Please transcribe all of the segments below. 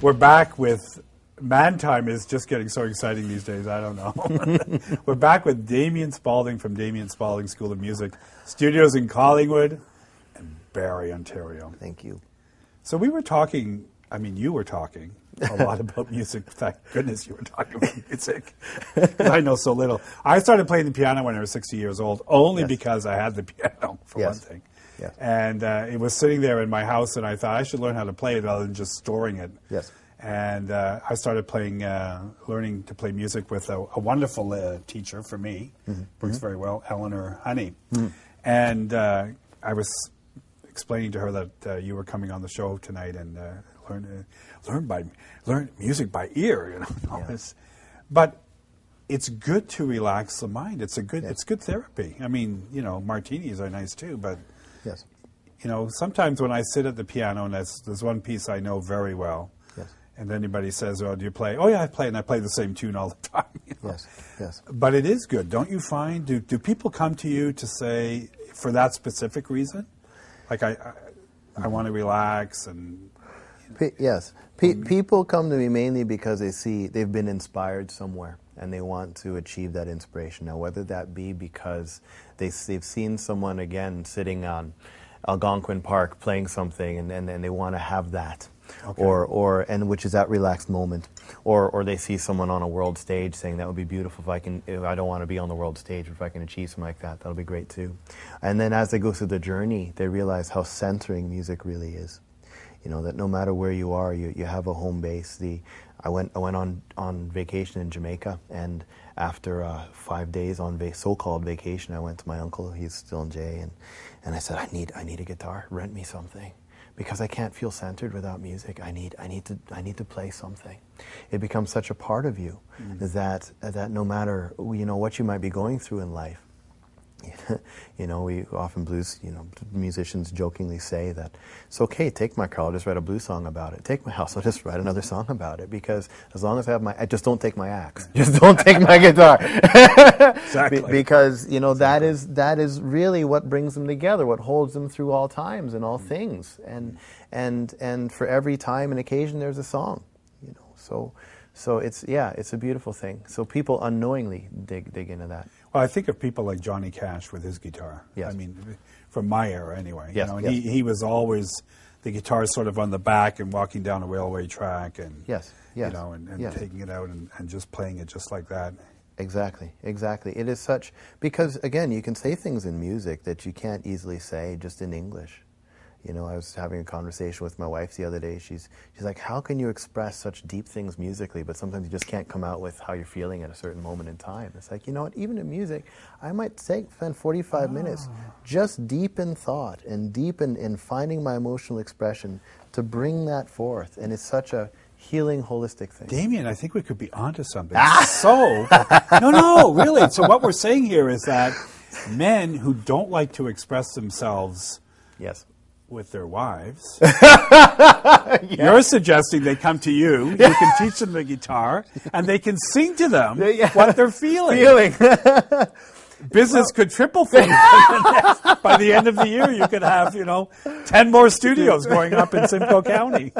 We're back with, man time is just getting so exciting these days, I don't know. We're back with Damian Spaudling from Damian Spaudling School of Music, studios in Collingwood and Barrie, Ontario. Thank you. So we were talking, I mean, you were talking a lot about music. Thank goodness you were talking about music, because I know so little. I started playing the piano when I was 60 years old, only because I had the piano, for one thing. Yes. And it was sitting there in my house, and I thought I should learn how to play it rather than just storing it. Yes. And I started playing, learning to play music with a wonderful teacher for me, works very well, Eleanor Honey. And I was explaining to her that you were coming on the show tonight and learn music by ear, you know, and all this. But it's good to relax the mind. It's good therapy. I mean, you know, martinis are nice too, but you know, sometimes when I sit at the piano, and there's one piece I know very well, and anybody says, "Oh, do you play?" "Oh yeah, I play," and I play the same tune all the time. You know? Yes. But it is good, don't you find? Do people come to you to say for that specific reason? Like I want to relax and. Yes. People come to me mainly because they've been inspired somewhere and they want to achieve that inspiration. Now, whether that be because they've seen someone, again, sitting on Algonquin Park playing something and they want to have that, and which is that relaxed moment, or they see someone on a world stage saying that would be beautiful if I don't want to be on the world stage, if I can achieve something like that, that'll be great too. And then as they go through the journey, they realize how centering music really is. You know, that no matter where you are, you have a home base. I went on vacation in Jamaica, and after 5 days on so-called vacation, I went to my uncle, he's still in Jay, and I said, I need a guitar, rent me something, because I can't feel centered without music. I need to play something. It becomes such a part of you that no matter, you know, what you might be going through in life. You know, we often musicians jokingly say that it's okay, take my car, I'll just write a blues song about it. Take my house, I'll just write another song about it. Because as long as I have just don't take my axe. Just don't take my guitar. Exactly. Because, you know, that is really what brings them together, what holds them through all times and all things. And for every time and occasion there's a song. You know, so it's a beautiful thing. So people unknowingly dig into that. Well, I think of people like Johnny Cash with his guitar. Yes. I mean, from my era anyway. Yes, You know, and he was always, the guitar sort of on the back and walking down a railway track and, you know, and taking it out and just playing it just like that. Exactly. It is such, because again, you can say things in music that you can't easily say just in English. You know, I was having a conversation with my wife the other day. She's like, how can you express such deep things musically, but sometimes you just can't come out with how you're feeling at a certain moment in time. It's like, you know what, even in music, I might spend 45 minutes just deep in thought and deep in finding my emotional expression to bring that forth. And it's such a healing, holistic thing. Damian, I think we could be onto something. No, really. So what we're saying here is that men who don't like to express themselves with their wives, you're suggesting they come to you, you can teach them the guitar, and they can sing to them what they're feeling. Business could triple for you. By the end of the year, you could have, 10 more studios going up in Simcoe County.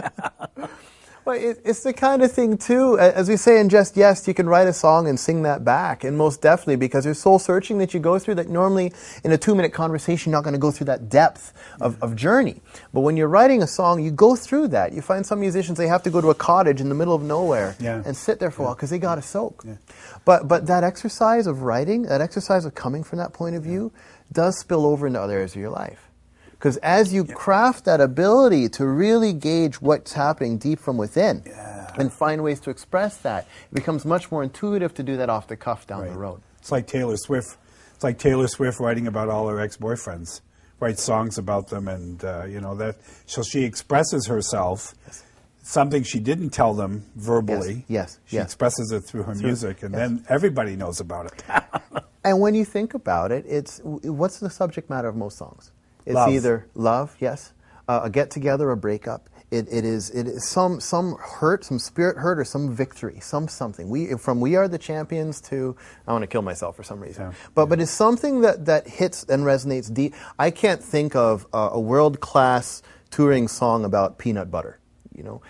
Well, it's the kind of thing, too, as we say in Just Yes, you can write a song and sing that back, and most definitely, because there's soul-searching that you go through that normally in a 2-minute conversation, you're not going to go through that depth of journey. But when you're writing a song, you go through that. You find some musicians, they have to go to a cottage in the middle of nowhere and sit there for a while because they got to soak. Yeah. But that exercise of writing, that exercise of coming from that point of view, does spill over into other areas of your life. Because as you craft that ability to really gauge what's happening deep from within and find ways to express that, it becomes much more intuitive to do that off the cuff down the road. It's like Taylor Swift. It's like Taylor Swift writing about all her ex-boyfriends, writes songs about them, and that. So she expresses herself, something she didn't tell them verbally. She expresses it through her music, and then everybody knows about it. And when you think about it, what's the subject matter of most songs? It's love. Either love, a get-together, a breakup. It is some hurt, some spirit hurt, or some victory, something. We Are the Champions to I want to kill myself for some reason. But it's something that hits and resonates deep. I can't think of a world-class touring song about peanut butter. You know,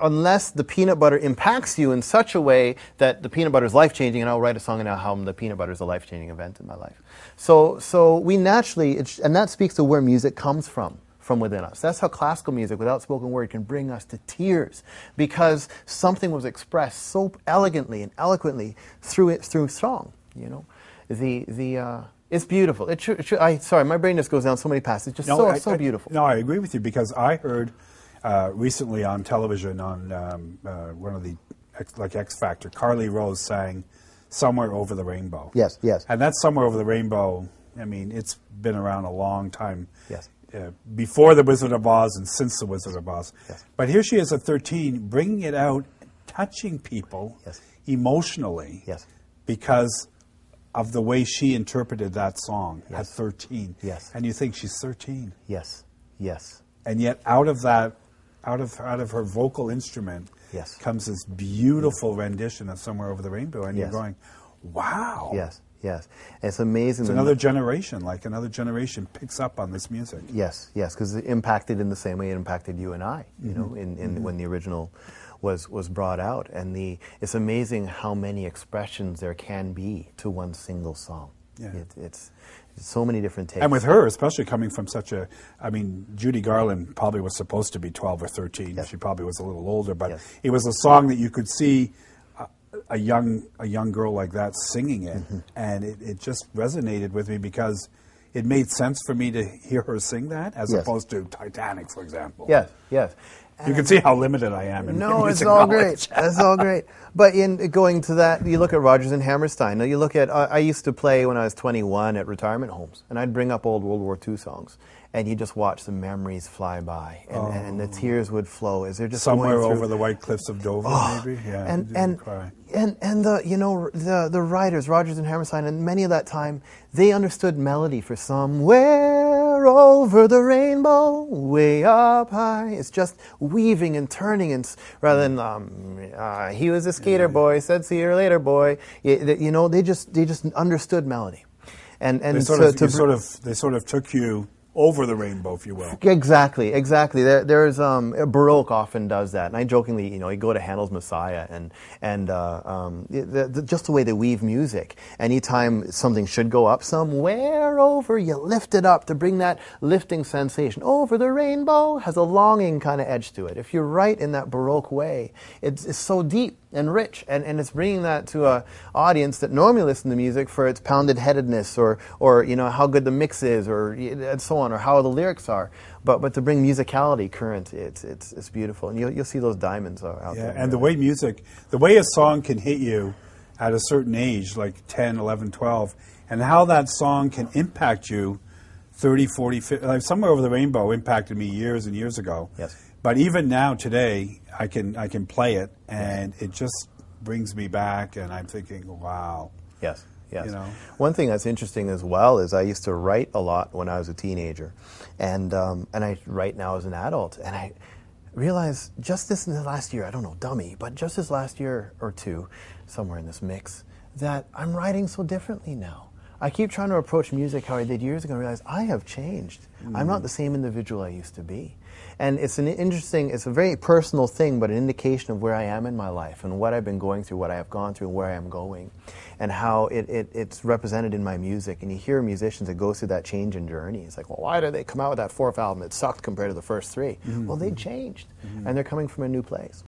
unless the peanut butter impacts you in such a way that the peanut butter is life-changing, and I'll write a song about how the peanut butter is a life-changing event in my life. So we naturally, and that speaks to where music comes from within us. That's how classical music, without spoken word, can bring us to tears, because something was expressed so elegantly and eloquently through song. You know, it's beautiful. Sorry, my brain just goes down so many paths. It's just so beautiful. No, I agree with you, because I heard recently on television on one of the X Factor, Carly Rose sang "Somewhere Over the Rainbow." Yes, yes. And that "Somewhere Over the Rainbow," I mean, it's been around a long time. Yes. Before The Wizard of Oz and since The Wizard of Oz. Yes. But here she is at 13, bringing it out, touching people emotionally, because of the way she interpreted that song at 13. Yes. And you think she's 13. Yes. Yes. And yet out of that, out of her vocal instrument comes this beautiful rendition of "Somewhere Over the Rainbow," and you're going, wow. Yes. Yes, it's amazing. It's another generation, another generation picks up on this music. Yes, yes, because it impacted in the same way it impacted you and I, you know, when the original was brought out. And it's amazing how many expressions there can be to one single song. Yeah. It's so many different takes. And with her, especially coming from Judy Garland probably was supposed to be 12 or 13. Yes. She probably was a little older, but it was a song that you could see a young girl like that singing it, and it just resonated with me, because it made sense for me to hear her sing that as opposed to Titanic, for example. Yes, yes. You can see how limited I am in No, music it's all knowledge. great. It's all great. But in going to that, you look at Rodgers and Hammerstein. Now you look at, I used to play when I was 21 at retirement homes, and I'd bring up old World War II songs, and you just watch the memories fly by, and the tears would flow as they're just Somewhere Over the White Cliffs of Dover, maybe. Yeah, and the writers, Rodgers and Hammerstein, and many of that time, they understood melody for "Somewhere Over the Rainbow, Way Up High." It's just weaving and turning, and rather than "He was a skater boy, said see you later, boy." You know, they just understood melody, and they sort of took you over the rainbow, if you will. Exactly, exactly. There's Baroque often does that, and I jokingly, you go to Handel's Messiah, and just the way they weave music. Anytime something should go up, somewhere over, you lift it up to bring that lifting sensation. Over the rainbow has a longing kind of edge to it. If you write in that Baroque way, it's so deep and rich, and it's bringing that to an audience that normally listen to music for its pounded headedness, or how good the mix is, and so on, or how the lyrics are. But to bring musicality current, it's beautiful, and you'll see those diamonds out there. And the way a song can hit you at a certain age, like 10, 11, 12, and how that song can impact you 30, 40, 50, like Somewhere Over the Rainbow impacted me years and years ago. Yes. But even now, today, I can play it, and it just brings me back, and I'm thinking, wow. Yes, yes. One thing that's interesting as well is I used to write a lot when I was a teenager, and I write now as an adult, and I realized just this in the last year, I don't know, dummy, but just this last year or two, somewhere in this mix, that I'm writing so differently now. I keep trying to approach music how I did years ago and realize I have changed. I'm not the same individual I used to be. And it's it's a very personal thing, but an indication of where I am in my life and what I've been going through, what I have gone through, and where I am going, and how it's represented in my music. And you hear musicians that go through that change in journey. It's like, well, why did they come out with that fourth album? It sucked compared to the first three. Well, they changed, and they're coming from a new place.